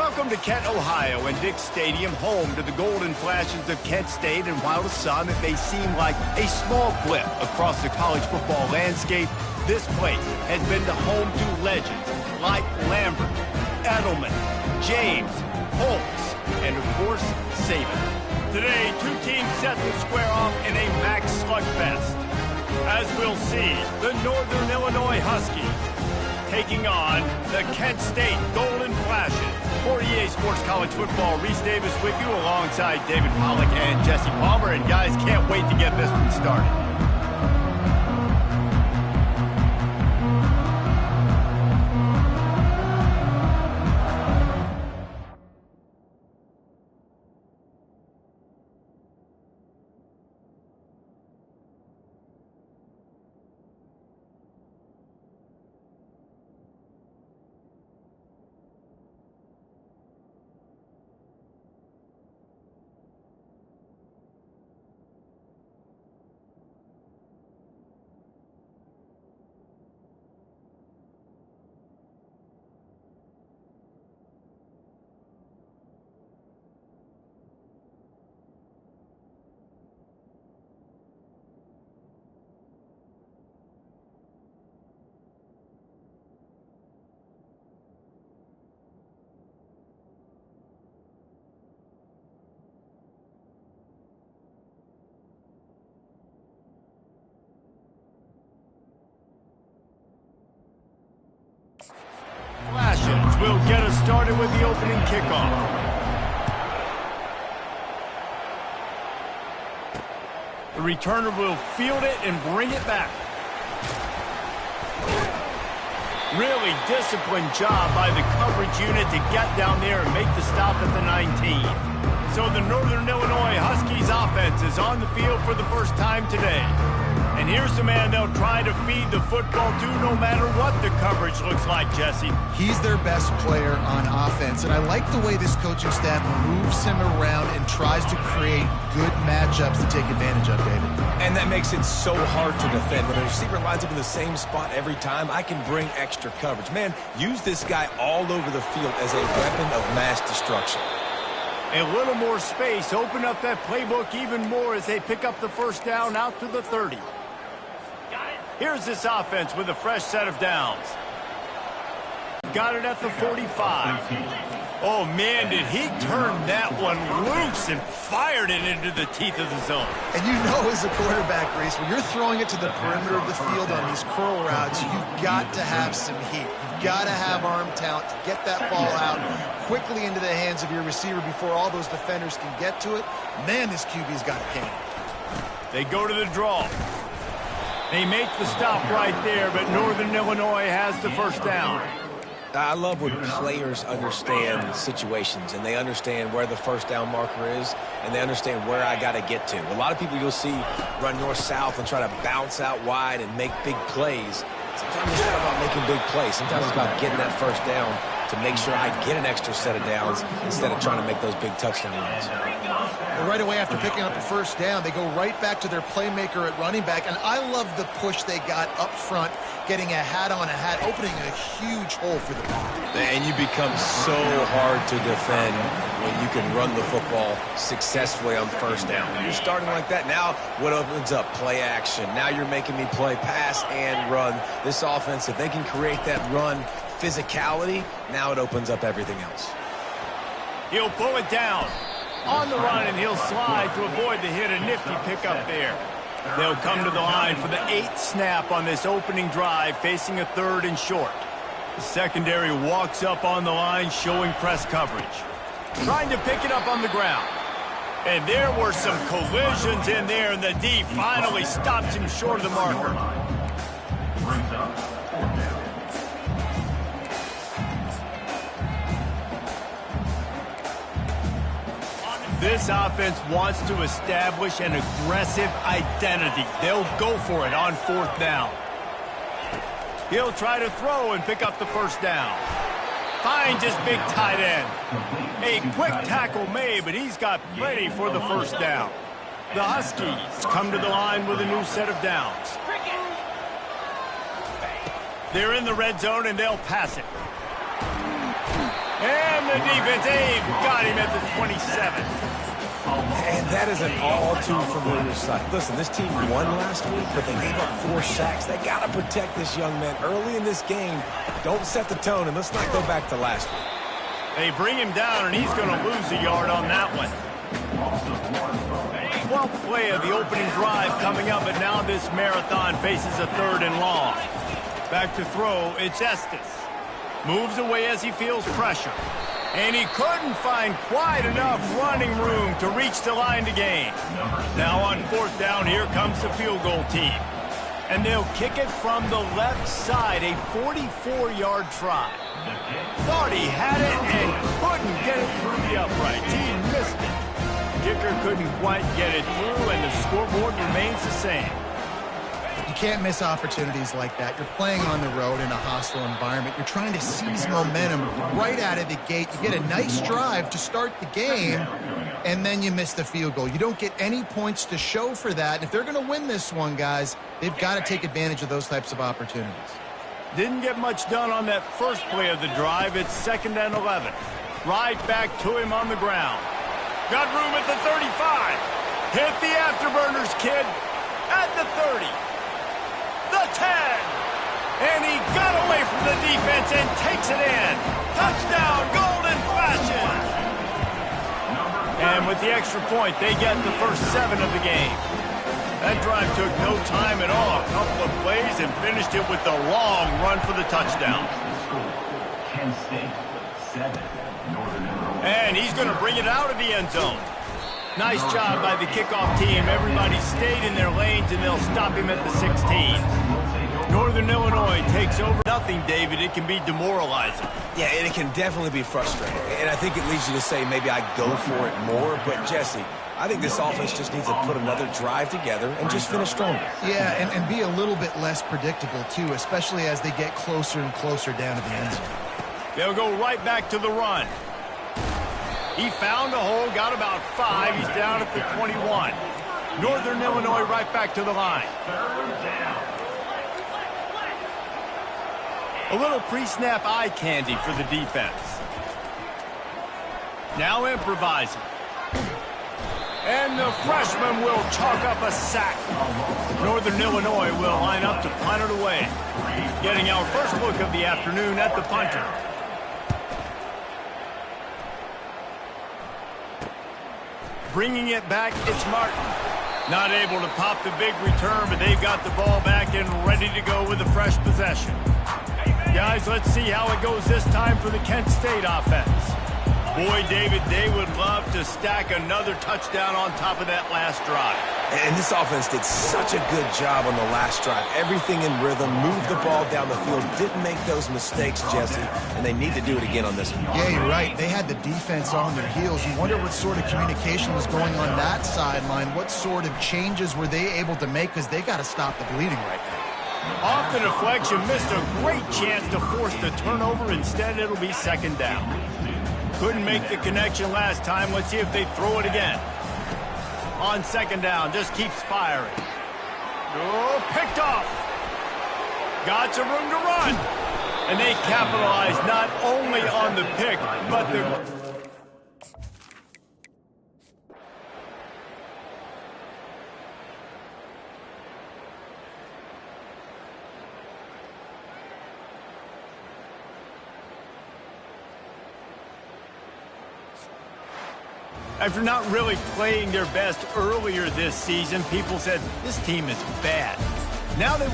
Welcome to Kent, Ohio, and Dick Stadium, home to the Golden Flashes of Kent State. And while to some it may seem like a small blip across the college football landscape, this place has been the home to legends like Lambert, Edelman, James, Holtz, and of course, Saban. Today, two teams set to square off in a MAC slugfest. As we'll see, the Northern Illinois Huskies taking on the Kent State Golden Flashes. For EA Sports College Football, Reese Davis with you alongside David Pollack and Jesse Palmer. And guys, can't wait to get this one started. Flashes will get us started with the opening kickoff. The returner will field it and bring it back. Really disciplined job by the coverage unit to get down there and make the stop at the 19. So the Northern Illinois Huskies offense is on the field for the first time today. And here's the man they'll try to feed the football to no matter what the coverage looks like, Jesse. He's their best player on offense, and I like the way this coaching staff moves him around and tries to create good matchups to take advantage of, David. And that makes it so hard to defend. When the receiver lines up in the same spot every time, I can bring extra coverage. Man, use this guy all over the field as a weapon of mass destruction. A little more space, open up that playbook even more as they pick up the first down out to the 30. Here's this offense with a fresh set of downs. Got it at the 45. Oh, man, did he turn that one loose and fired it into the teeth of the zone. And you know as a quarterback, Reese, when you're throwing it to the perimeter of the field on these curl routes, you've got to have some heat. You've got to have arm talent to get that ball out quickly into the hands of your receiver before all those defenders can get to it. Man, this QB's got a cane. They go to the draw. They make the stop right there, but Northern Illinois has the first down. I love when players understand situations and they understand where the first down marker is and they understand where I got to get to. A lot of people you'll see run north-south and try to bounce out wide and make big plays. Sometimes it's not about making big plays. Sometimes it's about getting that first down to make sure I get an extra set of downs instead of trying to make those big touchdown runs. Well, right away after picking up the first down, they go right back to their playmaker at running back, and I love the push they got up front, getting a hat on a hat, opening a huge hole for the ball. And you become so hard to defend when you can run the football successfully on first down. You're starting like that. Now what opens up? Play action. Now you're making me play pass and run. This offense, if they can create that run physicality, now it opens up everything else. He'll pull it down on the run, and he'll slide to avoid the hit. A nifty pickup there. They'll come to the line for the 8th snap on this opening drive, facing a 3rd and short. The secondary walks up on the line, showing press coverage. Trying to pick it up on the ground. And there were some collisions in there, and the D finally stops him short of the marker. This offense wants to establish an aggressive identity. They'll go for it on 4th down. He'll try to throw and pick up the first down. Finds his big tight end. A quick tackle made, but he's got plenty for the first down. The Huskies come to the line with a new set of downs. They're in the red zone, and they'll pass it. And the defense. They've got him at the 27. And that is an all too familiar sight. Listen, this team won last week, but they gave up 4 sacks. They got to protect this young man early in this game. Don't set the tone, and let's not go back to last week. They bring him down, and he's going to lose a yard on that one. 12th play of the opening drive coming up, and now this marathon faces a 3rd and long. Back to throw, it's Estes. Moves away as he feels pressure. And he couldn't find quite enough running room to reach the line to gain. Now on 4th down, here comes the field goal team. And they'll kick it from the left side, a 44-yard try. Thought he had it and couldn't get it through the uprights. He missed it. Kicker couldn't quite get it through, and the scoreboard remains the same. You can't miss opportunities like that. You're playing on the road in a hostile environment. You're trying to seize momentum right out of the gate. You get a nice drive to start the game, and then you miss the field goal. You don't get any points to show for that. And if they're going to win this one, guys, they've got to take advantage of those types of opportunities. Didn't get much done on that first play of the drive. It's 2nd and 11. Right back to him on the ground. Got room at the 35. Hit the afterburners, kid. At the 30. The 10. And he got away from the defense and takes it in. Touchdown, Golden Flashes. And with the extra point, they get the first 7 of the game. That drive took no time at all. A couple of plays and finished it with a long run for the touchdown. And he's going to bring it out of the end zone. Nice job by the kickoff team. Everybody stayed in their lanes, and they'll stop him at the 16. Northern Illinois takes over. Nothing, David. It can be demoralizing. Yeah, and it can definitely be frustrating. And I think it leads you to say maybe I go for it more. But, Jesse, I think this offense just needs to put another drive together and just finish stronger. Yeah, and be a little bit less predictable, too, especially as they get closer and closer down to the end zone. They'll go right back to the run. He found a hole, got about 5. He's down at the 21. Northern Illinois right back to the line. A little pre-snap eye candy for the defense. Now improvising. And the freshman will chalk up a sack. Northern Illinois will line up to punt it away. Getting our first look of the afternoon at the punter. Bringing it back, it's Martin. Not able to pop the big return, but they've got the ball back and ready to go with a fresh possession. Guys, let's see how it goes this time for the Kent State offense. Boy, David, they would love to stack another touchdown on top of that last drive. And this offense did such a good job on the last drive. Everything in rhythm, moved the ball down the field, didn't make those mistakes, Jesse, and they need to do it again on this one. Yeah, you're right. They had the defense on their heels. You wonder what sort of communication was going on that sideline. What sort of changes were they able to make, because they got to stop the bleeding right now. Off the deflection, missed a great chance to force the turnover. Instead, it'll be 2nd down. Couldn't make the connection last time. Let's see if they throw it again. On 2nd down, just keeps firing. Oh, picked off. Got some room to run. And they capitalize not only on the pick, but the... After not really playing their best earlier this season, people said, this team is bad. Now they...